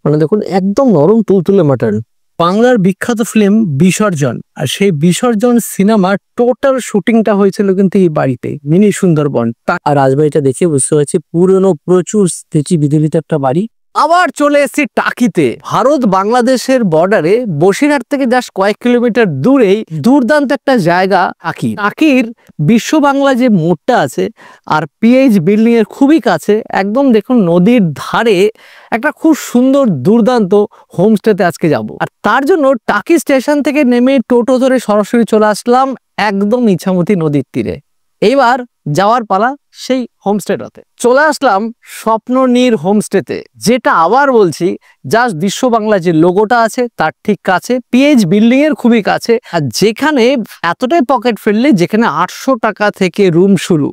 মানে দেখুন একদম নরম তুলতুলে মাটন। বাংলার বিখ্যাত ফিল্ম বিসর্জন, আর সেই বিসর্জন সিনেমার টোটাল শুটিংটা হয়েছিল কিন্তু এই বাড়িতে, মিনি সুন্দরবন। আর রাজবাড়িটা দেখে বুঝতে পারছি পুরনো প্রচুর স্মৃতি বিজড়িত একটা বাড়ি। আবার চলে এসেছি টাকিতে। ভারত বাংলাদেশের বর্ডারে বসিরহাট থেকে জাস্ট কয়েক কিলোমিটার দূরেই দুর্দান্ত একটা জায়গা টাকি। টাকির বিশ্ব বাংলা যে মোড়টা আছে আর পিএইচ বিল্ডিং এর খুবই কাছে, একদম দেখুন নদীর ধারে একটা খুব সুন্দর দুর্দান্ত হোমস্টেতে আজকে যাব। আর তার জন্য টাকি স্টেশন থেকে নেমে টোটো ধরে সরাসরি চলে আসলাম একদম ইছামতি নদীর তীরে। এইবার যাওয়ার পালা সেই হোমস্টেটাতে। চলে আসলাম স্বপ্ননীর হোমস্টেতে, যেটা আবার বলছি জাস্ট বিশ্ব বাংলা যে লোগোটা আছে তার ঠিক কাছে, পিএইচ বিল্ডিং এর খুবই কাছে। আর যেখানে এতটাই পকেট ফ্রেন্ডলি, যেখানে 800 টাকা থেকে রুম শুরু।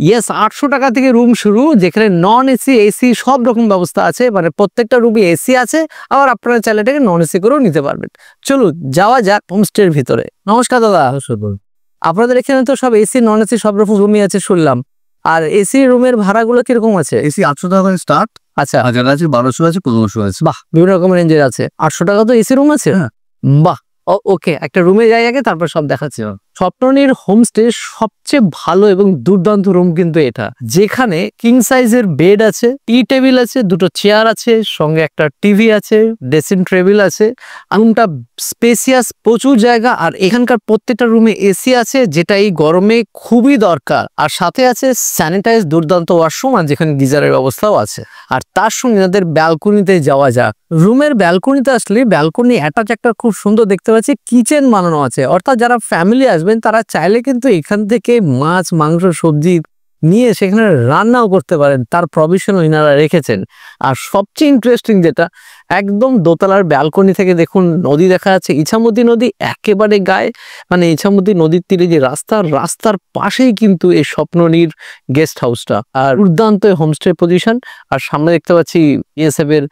ইয়েস, 800 টাকা থেকে রুম শুরু, যেখানে নন এসি এসি সব রকম ব্যবস্থা আছে। মানে প্রত্যেকটা রুমে এসি আছে, আবার আপনারা চাইলে এটাকে নন এসি করেও নিতে পারবেন। চলুন যাওয়া যাক হোমস্টের ভিতরে। নমস্কার দাদা। আপনাদের এখানে তো সব এসি নন এসি সব রকম রুমই আছে শুনলাম। আর এসি রুমের ভাড়াগুলো কিরকম আছে? এসি 800 টাকা থেকে স্টার্ট। আচ্ছা, 1000 আছে, 1200 আছে, 1500 আছে। বাহ, বিভিন্ন রকম রেঞ্জের আছে। 800 টাকা তো এসি রুম আছে। বাহ, ওকে, একটা রুমে যাই আগে, তারপর সব দেখাচ্ছি। স্বপ্ননীর হোমস্টে সবচেয়ে ভালো এবং দুর্দান্ত রুম কিন্তু এটা, যেখানে কিং সাইজের বেড আছে, টি টেবিল আছে, দুটো চেয়ার আছে, সঙ্গে একটা টিভি আছে, ড্রেসিং টেবিল আছে। রুমটা স্পেসিয়াস, প্রচুর জায়গা। আর এখানকার প্রত্যেকটা রুমে এসি আছে, যেটা এই গরমে খুবই দরকার। আর সাথে আছে স্যানিটাইজ দুর্দান্ত ওয়াশরুম, আর যেখানে গিজারের ব্যবস্থাও আছে। আর তার সঙ্গে তাদের ব্যালকনিতে যাওয়া যাক। রুমের ব্যালকনিতে আসলে ব্যালকনি অ্যাটাচ একটা খুব সুন্দর দেখতে পাচ্ছি কিচেন বানানো আছে। অর্থাৎ যারা ফ্যামিলি আসবেন তারা চাইলে কিন্তু এখান থেকে মাছ, মাংস, সবজি নিয়ে সেখানে রান্নাও করতে পারেন, তার প্রভিশন ইনারা রেখেছেন। আর সবচেয়ে ইন্টারেস্টিং যেটা, একদম দোতলার ব্যালকনি থেকে দেখুন নদী দেখা যাচ্ছে, ইছামতি নদী একেবারে গায়ে। মানে ইছামতি নদীর তীরে যে রাস্তার পাশেই কিন্তু এই স্বপ্ননীর গেস্ট হাউসটা। আর দুর্দান্ত হোমস্টে পজিশন। আর সামনে দেখতে পাচ্ছি বিএসএফ এর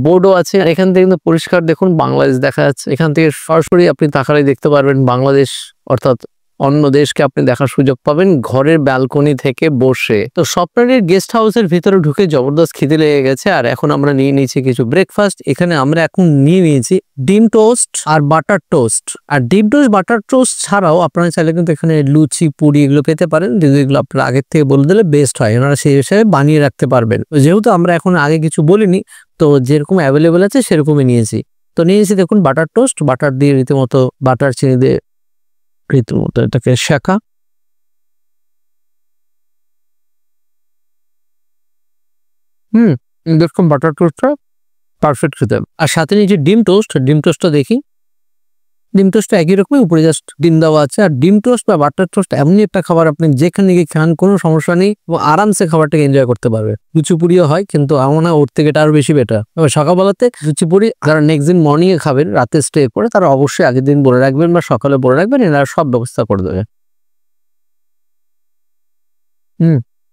বোর্ডও আছে। আর এখান থেকে কিন্তু পরিষ্কার দেখুন বাংলাদেশ দেখা যাচ্ছে। এখান থেকে সরাসরি আপনি তাকালেই দেখতে পারবেন বাংলাদেশ, অর্থাৎ অন্য দেশকে আপনি দেখার সুযোগ পাবেন ঘরের ব্যালকনি থেকে বসে। তো স্বপ্ননীর গেস্ট হাউসের ভিতরে ঢুকে জবরদস্ত খিদে লেগে গেছে, আর এখন আমরা নিয়ে নিয়েছি কিছু ব্রেকফাস্ট। এখানে আমরা এখন নিয়ে নিয়েছি ডিম টোস্ট আর বাটার টোস্ট। আর ডিম টোস্ট, বাটার টোস্ট ছাড়াও আপনারা চাইলে কিন্তু এখানে লুচি, পুরি এগুলো পেতে পারেন, যেগুলো আপনারা আগের থেকে বলে দিলে বেস্ট হয়, ওনারা সেই হিসাবে বানিয়ে রাখতে পারবেন। যেহেতু আমরা এখন আগে কিছু বলিনি, তো যেরকম অ্যাভেলেবেল আছে সেরকমই নিয়েছি। তো নিয়েছি দেখুন বাটার টোস্ট, বাটার দিয়ে রীতিমতো বাটার চিনি দিয়ে রীতিমতো এটাকে শেখা। দেখুন বাটার টোস্টটা পারফেক্ট খেতে। আর সাথে নিয়েছি ডিম টোস্ট। ডিম টোস্টটা দেখি, ডিম টোস্টটা একই রকমই, উপরে জাস্ট ডিম দেওয়া আছে। আর ডিম টোস্ট বা বাটার টোস্ট এমনই একটা খাবার, আপনি যেখানে গিয়ে খান কোনো সমস্যা নেই এবং আরামসে খাবারটাকে এনজয় করতে পারবে। লুচি পুরিও হয়, কিন্তু আমার না ওর থেকে এটা আরো বেশি বেটার। সকালবেলাতে লুচি পুরি যারা নেক্সট দিন মর্নিং এ খাবেন, রাতে স্টে করে, তারা অবশ্যই আগের দিন বলে রাখবেন বা সকালে বলে রাখবেন, এনারা সব ব্যবস্থা করে দেবে।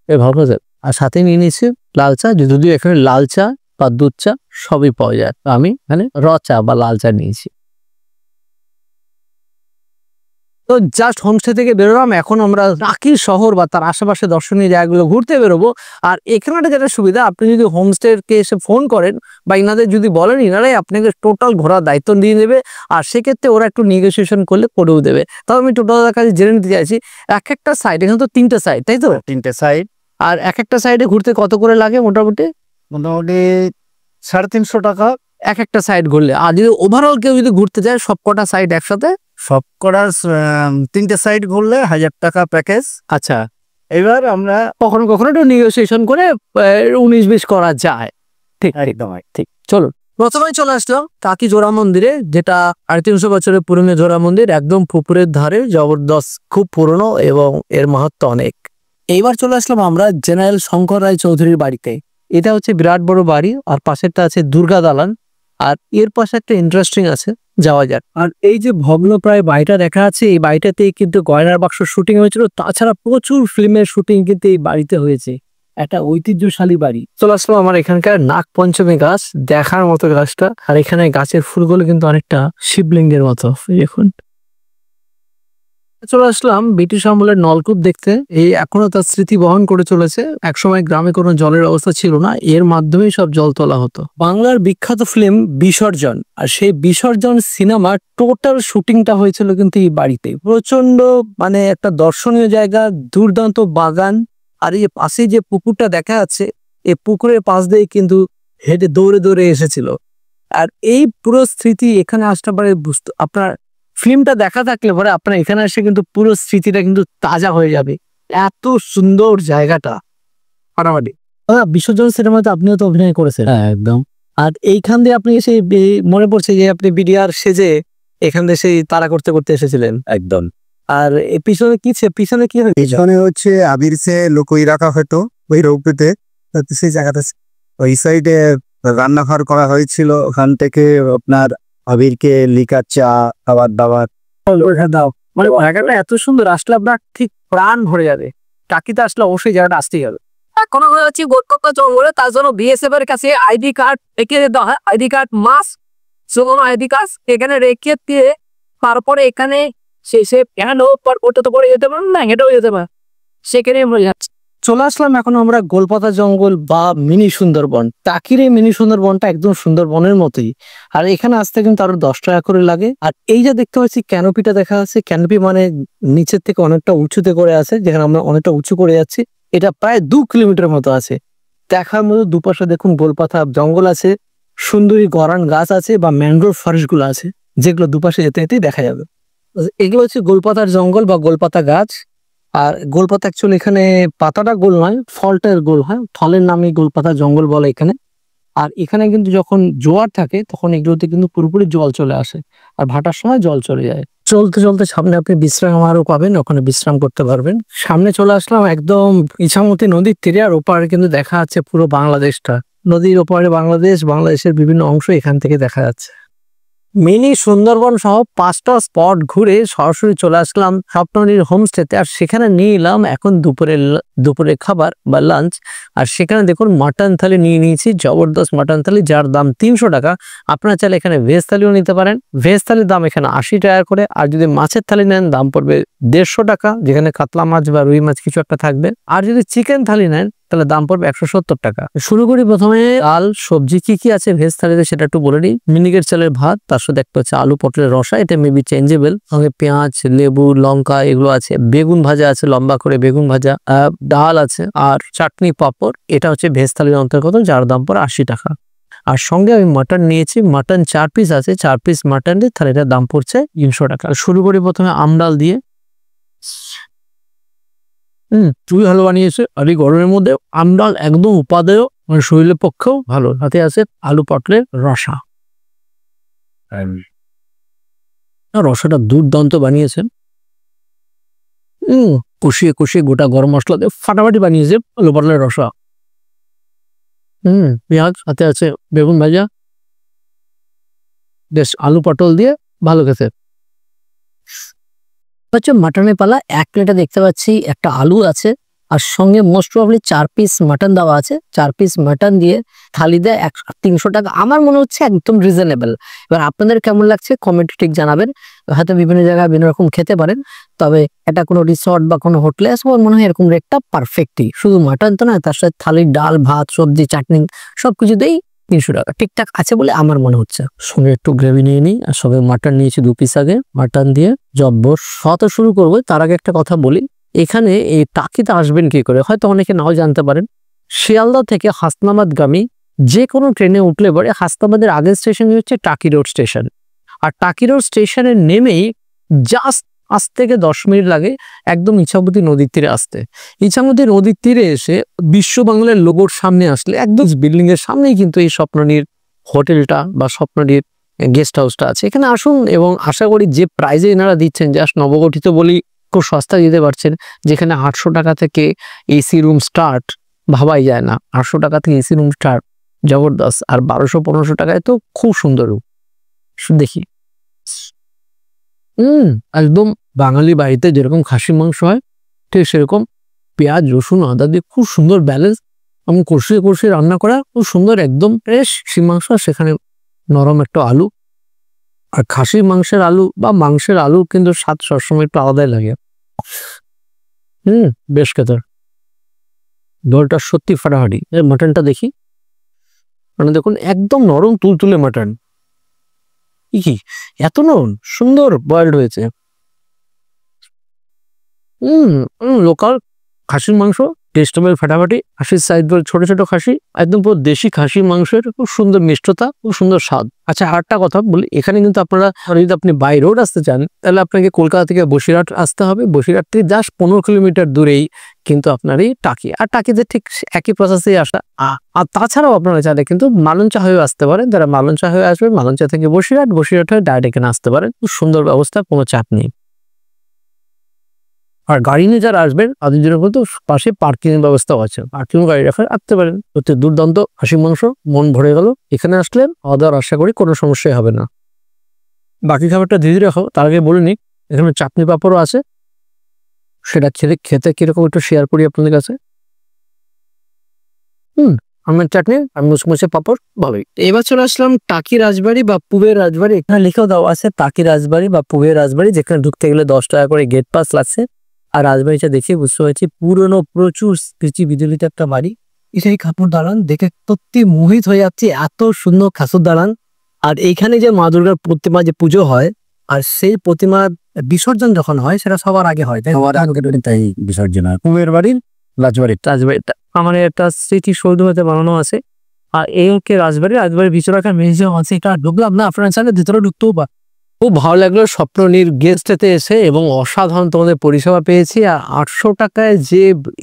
ভালো যায়। আর সাথে নিয়ে নিয়েছি লাল চা, যদিও এখানে লাল চা বা দুধ চা সবই পাওয়া যায়, আমি এখানে র চা বা লাল চা নিয়েছি। তো জাস্ট হোমস্টে থেকে বেরোলাম, এখন আমরা টাকি শহর বা তার আশেপাশে দর্শনীয় জায়গাগুলো ঘুরতে বেরোবো। আর এখানে যেটা সুবিধা, আপনি যদি হোমস্টেকে এসে ফোন করেন বা ইনাদের যদি বলেন, ইনারাই আপনাকে টোটাল ঘোরার দায়িত্ব দিয়ে দেবে। আর সেক্ষেত্রে ওরা একটু নেগোসিয়েশন করলে করেও দেবে। তবে আমি টোটাল কাছে জেনে নিতে চাইছি, এক একটা সাইড, এখানে তো 3টে সাইড, তাই তো? 3টে সাইড। আর এক একটা সাইডে ঘুরতে কত করে লাগে মোটামুটি? 350 টাকা এক একটা সাইড ঘুরলে। আর যদি ওভারঅল কেউ যদি ঘুরতে যায় সব কটা সাইড একসাথে, সব করার 3টে সাইড ঘুরলে 1000 টাকা প্যাকেজ। আচ্ছা, এবার আমরা কখনো কখনো একটু নেগোসিয়েশন করে 19-20 করা যায়। ঠিক একদম ঠিক। চলো, প্রথমে চলে আসলাম টাকি জোড়া মন্দিরে, যেটা 350 বছরের পুরনো জোড়া মন্দির, একদম পুকুরের ধারে, জবরদস্ত, খুব পুরনো এবং এর মাহাত্ম অনেক। এইবার চলে আসলাম আমরা জেনারেল শঙ্কর রায় চৌধুরীর বাড়িতে। এটা হচ্ছে বিরাট বড় বাড়ি, আর পাশেরটা আছে দুর্গা দালান। আর এর পাশে একটা ইন্টারেস্টিং আছে, যাওয়া যাক। আর এই যে ভগ্ন প্রায় বাড়িটা দেখা আছে, এই বাড়িটাতেই কিন্তু গয়নার বাক্স শুটিং হয়েছিল। তাছাড়া প্রচুর ফিল্মের শুটিং কিন্তু এই বাড়িতে হয়েছে। একটা ঐতিহ্যশালী বাড়ি। চলে আসলাম আমার এখানকার নাগ পঞ্চমী গাছ, দেখার মতো গাছটা। আর এখানে গাছের ফুলগুলো কিন্তু অনেকটা শিবলিঙ্গের মতো, দেখুন। চলে আসলাম ব্রিটিশ আমলের নলকূপ দেখতে। এই এখনো তার স্মৃতি বহন করে চলেছে। একসময় গ্রামে কোনো জলের অবস্থা ছিল না, এর মাধ্যমেই সব জল তোলা হতো। বাংলার বিখ্যাত ফিল্ম বিসর্জন, আর সেই বিসর্জন সিনেমার টোটাল শুটিংটা হয়েছিল কিন্তু এই বাড়িতে। প্রচন্ড মানে একটা দর্শনীয় জায়গা, দুর্দান্ত বাগান, আর এই পাশে যে পুকুরটা দেখা যাচ্ছে, এই পুকুরের পাশ দিয়ে কিন্তু হেঁটে দৌড়ে দৌড়ে এসেছিল। আর এই পুরো স্মৃতি এখানে আসতে পারে বুঝতে, আপনার ফিল্মটা দেখা থাকলে পরে আপনার এখানে এসে কিন্তু পুরো স্মৃতিটা কিন্তু তাজা হয়ে যাবে। এত সুন্দর জায়গাটা ফাটাফাটি। বিসর্জন সিনেমাতে আপনিও তো অভিনয় করেছেন। হ্যাঁ একদম। আর এইখান দিয়ে আপনি এসে মনে পড়ছে যে আপনি বিডিআর সেজে এখান দিয়ে সেই তাড়া করতে করতে এসেছিলেন। একদম। আর এই পিছনে কি হয়? পিছনে হচ্ছে আবির সে লুকোই রাখা হতো ওই রৌপ্যতে, সেই জায়গাটা ওই সাইডে রান্নাঘর করা হয়েছিল। ওখান থেকে আপনার আবিরকে লিকার চা, খাবার দাবার দাও, মানে জায়গাটা এত সুন্দর, আসলে আপনার ঠিক প্রাণ ভরে যাবে। টাকিতে আসলে অবশ্যই জায়গাটা আসতেই হবে। এখন হচ্ছে গোলকোপ্পা জঙ্গলে, তার জন্য বিএসএফ এর কাছে আইডি কার্ড রেখে দিতে হয়। আইডি কার্ড মাস কোনো আইডি কার্ড এখানে রেখে দিয়ে তারপরে এখানে সে এখানে ওটা তো করে যেতে পারেন না, হেঁটেও যেতে পারে, সেখানে চলে আসলাম এখন আমরা গোলপাতা জঙ্গল বা মিনি সুন্দরবন। টাকির এই মিনি সুন্দরবনটা একদম সুন্দরবনের মতোই, আর এখানে আসতে কিন্তু আরো 10 টাকা করে লাগে। আর এই যে দেখতে পাচ্ছি ক্যানোপিটা দেখা যাচ্ছে, ক্যানোপি মানে নিচের থেকে অনেকটা উঁচুতে করে আছে, যেখানে আমরা অনেকটা উঁচু করে যাচ্ছি। এটা প্রায় 2 কিলোমিটার মতো আছে। দেখার মতো দুপাশে দেখুন গোলপাতা জঙ্গল আছে, সুন্দরী গরান গাছ আছে বা ম্যানগ্রোভ ফরেস্ট গুলো আছে, যেগুলো দুপাশে যেতে যেতেই দেখা যাবে। এগুলো হচ্ছে গোলপাতার জঙ্গল বা গোলপাতা গাছ। আর গোলপাতা অ্যাকচুয়ালি এখানে পাতাটা গোল নয়, ফলটার গোল হয়, ফলের নামে গোলপাতা জঙ্গল বলে এখানে। আর এখানে কিন্তু যখন জোয়ার থাকে তখন এগুলোতে কিন্তু পুরোপুরি জল চলে আসে, আর ভাটার সময় জল চলে যায়। চলতে চলতে সামনে আপনি বিশ্রাম আরও পাবেন, ওখানে বিশ্রাম করতে পারবেন। সামনে চলে আসলাম একদম ইছামতি নদীর তীরে, আর ওপারে কিন্তু দেখা যাচ্ছে পুরো বাংলাদেশটা। নদীর ওপারে বাংলাদেশ, বাংলাদেশের বিভিন্ন অংশ এখান থেকে দেখা যাচ্ছে। মিনি সুন্দরবন সহ 5টা স্পট ঘুরে সরাসরি চলে আসলাম স্বপ্ননীর হোমস্টেতে। আর সেখানে নিয়ে এলাম এখন দুপুরের খাবার বা লাঞ্চ। আর সেখানে দেখুন মাটন থালি নিয়ে নিয়েছি, জবরদস্ত মাটন থালি, যার দাম 300 টাকা। আপনারা চাইলে এখানে ভেজ থালিও নিতে পারেন। ভেজ থালির দাম এখানে 80 টাকা করে, আর যদি মাছের থালি নেন দাম পড়বে 150 টাকা, যেখানে কাতলা মাছ বা রুই মাছ কিছু একটা থাকবে। আর যদি চিকেন থালি নেন তাহলে দাম পড়বে 170 টাকা। শুরু করি প্রথমে ডাল সবজি কি কি আছে ভেজ থালিতে সেটা একটু বলে নিই। মিনিকেট চালের ভাত, তার সাথে একটা হচ্ছে আলু পটলের রসা, এটা মেবি চেঞ্জেবল, সঙ্গে পেঁয়াজ, লেবু, লঙ্কা এগুলো আছে। বেগুন ভাজা আছে, লম্বা করে বেগুন ভাজা, ডাল আছে, আর চাটনি পাঁপড়। এটা হচ্ছে ভেজ থালির অন্তর্গত, যার দাম পড়ে 80 টাকা। আর সঙ্গে আমি মাটন নিয়েছি, মাটন 4 পিস আছে, 4 পিস মাটন দিয়ে থালিটার দাম পড়ছে 300 টাকা। শুরু করি প্রথমে আমডাল দিয়ে। খুবই ভালো বানিয়েছে। আর এই গরমের মধ্যে আমডাল একদম উপাদেয়, মানে শরীরের পক্ষেও ভালো। সাথে আছে আলু পটলের রসা। রসাটা দুর্দান্ত বানিয়েছেন। কষিয়ে কষিয়ে গোটা গরম মশলা দিয়ে ফাটাফাটি বানিয়েছে আলু পটলের রসা। পেঁয়াজ, সাথে আছে বেগুন ভাজা, বেশ আলু পটল দিয়ে ভালো খেতে হচ্ছে। মাটনের পালা 1 প্লেটে দেখতে পাচ্ছি একটা আলু আছে, আর সঙ্গে মোস্ট প্রবলি 4 পিস মাটন দেওয়া আছে। 4 পিস মাটন দিয়ে থালি দেয় 300 টাকা। আমার মনে হচ্ছে একদম রিজনেবল। এবার আপনাদের কেমন লাগছে কমেন্টে ঠিক জানাবেন। হয়তো বিভিন্ন জায়গায় বিভিন্ন রকম খেতে পারেন, তবে এটা কোনো রিসর্ট বা কোনো হোটেলে আসবো মনে হয় এরকম রেটটা পারফেক্টই। শুধু মাটন তো না, তার সাথে থালির ডাল, ভাত, সবজি, চাটনি সবকিছুতেই 300 টাকা ঠিকঠাক আছে বলে আমার মনে হচ্ছে। সঙ্গে একটু গ্রেভি নিয়ে নিই, আর সঙ্গে মাটন নিয়েছি 2 পিস আগে। মাটন দিয়ে জব্বর শত শুরু করবো। তার আগে একটা কথা বলি, এখানে এই টাকিতে আসবেন কি করে হয়তো অনেকে নাও জানতে পারেন। শিয়ালদা থেকে হাসনাবাদগামী যে কোনো ট্রেনে উঠলে পরে হাসনাবাদের আগের স্টেশন হচ্ছে টাকি রোড স্টেশন। আর টাকি রোড স্টেশনে নেমেই জাস্ট 5 থেকে 10 মিনিট লাগে একদম ইছামতি নদীর তীরে আসতে। ইছামতি নদীর তীরে এসে বিশ্ব বাংলার লোগোর সামনে আসলে একদম বিল্ডিং এর সামনেই কিন্তু এই স্বপ্ননীর হোটেলটা বা স্বপ্ননীর গেস্ট হাউসটা আছে। এখানে আসুন এবং আশা করি যে প্রাইজে এনারা দিচ্ছেন, জাস্ট নবগঠিত বলি খুব সস্তা দিতে পারছেন। যেখানে 800 টাকা থেকে এসি রুম স্টার্ট, ভাবাই যায় না 800 টাকা থেকে এসি রুম স্টার্ট, জবরদস্ত। আর 1200-1500 টাকায় তো খুব সুন্দর রুম। দেখি একদম বাঙালি বাড়িতে যেরকম খাসি মাংস হয় ঠিক সেরকম পেঁয়াজ, রসুন, আদা দিয়ে খুব সুন্দর ব্যালেন্স এবং কষিয়ে কষিয়ে রান্না করা, খুব সুন্দর একদম ফ্রেশ খাসি মাংস। সেখানে নরম একটা আলু, আর খাসির মাংসের আলু বা মাংসের আলু কিন্তু স্বাদ সবসময় একটু আলাদাই লাগে। বেশ খেতে। ঝোলটা সত্যি ফাটাফাটি। মাটনটা দেখি, মানে দেখুন একদম নরম তুলতুলে মাটন। কি এত নরম, সুন্দর বয়েলড হয়েছে। লোকাল খাসির মাংস, টেস্টেবল ফাটাফাটি। খাসির সাইজ ছোট ছোট খাসি, একদম পুরো দেশি খাসির মাংসের খুব সুন্দর মিষ্টতা, খুব সুন্দর স্বাদ। আচ্ছা, আরেকটা কথা বলি, এখানে কিন্তু আপনারা যদি আপনি বাই রোড আসতে চান তাহলে আপনাকে কলকাতা থেকে বসিরহাট আসতে হবে। বসিরহাট থেকে জাস্ট 15 কিলোমিটার দূরেই কিন্তু আপনার এই টাকি। আর টাকিতে ঠিক একই প্রসেসেই আসা। আর তাছাড়াও আপনারা চাইলে কিন্তু মালঞ্চা হয়ে আসতে পারেন। যারা মালঞ্চা হয়ে আসবে, মালঞ্চা থেকে বসিরহাট, বসিরহাট হয়ে ডাইরেক্ট এখানে আসতে পারেন। খুব সুন্দর ব্যবস্থা, কোনো চাপ নেই। আর গাড়ি নিয়ে যারা আসবেন তাদের জন্য কিন্তু পাশে পার্কিং এর ব্যবস্থাও আছে, পার্কিং গাড়ি রাখা আসতে পারেন। সত্যি দুর্দান্ত খাসির মাংস, মন ভরে গেল। এখানে আসলে খাওয়া দাওয়ার আশা করি কোনো সমস্যাই হবে না। বাকি খাবারটা ধীরে রাখো, তার আগে বলে নিই এখানে চাটনি পাঁপড়ও আছে, সেটা খেতে কিরকম একটু শেয়ার করি আপনাদের কাছে। আমের চাটনি আর মুচমুচে পাঁপড়, ভালোই। এবার চলে আসলাম টাকি রাজবাড়ি বা পুবের রাজবাড়ি। এখানে লিখেও দেওয়া আছে টাকি রাজবাড়ি বা পুবের রাজবাড়ি, যেখানে ঢুকতে গেলে 10 টাকা করে গেট পাস লাগছে। আর রাজবাড়িটা দেখে বুঝতে পারছি পুরনো প্রচুর স্মৃতি বিজড়িত একটা বাড়ি। এটাই ঠাকুর দালান, দেখে সত্যি মোহিত হয়ে যাচ্ছে, এত সুন্দর ঠাকুর দালান। আর এইখানে যে মা দুর্গার প্রতিমা যে পুজো হয়, আর সেই প্রতিমার বিসর্জন যখন হয় সেটা সবার আগে হয়, তাই বিসর্জন হয় পুবের বাড়ির রাজবাড়িটা আমার একটা স্মৃতি সৌধ হতে বানানো আছে। আর এই হচ্ছে রাজবাড়ির ভিতরে একটা মিউজিয়াম আছে। এটা ঢুকলাম না, আপনার চাইলে ভিতরে ঢুকতেও পারে। খুব ভালো লাগলো স্বপ্ননীর গেস্টেতে এসে, এবং অসাধারণ তোমাদের পরিষেবা পেয়েছি। আর 800 টাকায় যে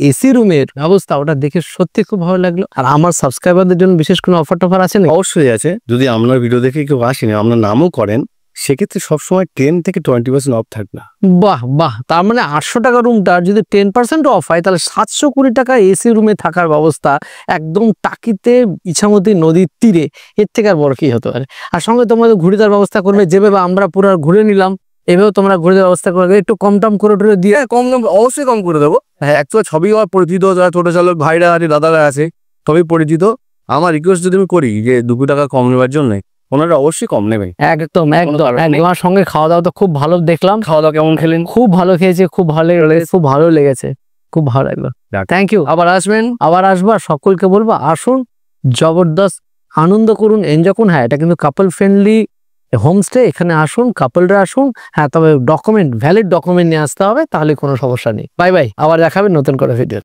এসি রুমের ব্যবস্থা, ওটা দেখে সত্যি খুব ভালো লাগলো। আর আমার সাবস্ক্রাইবারদের জন্য বিশেষ কোনো অফার টফার আছে না? অবশ্যই আছে। যদি আপনার ভিডিও দেখে কেউ আসেনি, আপনার নামও করেন, সেক্ষেত্রে সবসময় 10 থেকে 20% অফ থাকবে। বাহ বাহ, তার মানে 800 টাকা রুমটার যদি 10% অফ হয়, তাহলে 720 টাকা এসি রুমে থাকার ব্যবস্থা একদম টাকিতে ইছামতি নদীর তীরে। এর থেকে আর বড় কি হতে পারে? আর সঙ্গে তোমাদের ঘুরে দেওয়ার ব্যবস্থা করবে, যেভাবে আমরা পুরো ঘুরে নিলাম এভাবেও তোমরা ঘুরে দেওয়ার ব্যবস্থা করবে। একটু কম টম করে দিয়ে কম দাম অবশ্যই কম করে দেবো। হ্যাঁ, একচুয়ালি সবই আমার পরিচিত, যারা ছোট চালক ভাইরা আর দাদারা আছে সবই পরিচিত। আমার রিকোয়েস্ট যদি আমি করি যে 2 টাকা কম নেবার জন্য, ওনারা অবশ্যই কম নেবে। একদম একদম। আমার সঙ্গে খাওয়া দাওয়া তো খুব ভালো দেখলাম। খাওয়া দাওয়া কেমন খেলেন? খুব ভালো খেয়েছে, খুব ভালো লেগেছে, খুব ভালো লাগলো। Thank you. আবার আসবেন, আবার আসবার। সকলকে বলবো আসুন, জবরদস্ত আনন্দ করুন, এনজয় করুন। হ্যাঁ, এটা কিন্তু কাপল ফ্রেন্ডলি হোমস্টে। এখানে আসুন, কাপলরা আসুন। হ্যাঁ, তবে ভ্যালিড ডকুমেন্ট নিয়ে আসতে হবে, তাহলে কোনো সমস্যা নেই। বাই বাই, আবার দেখাবেন নতুন করে ভিডিও।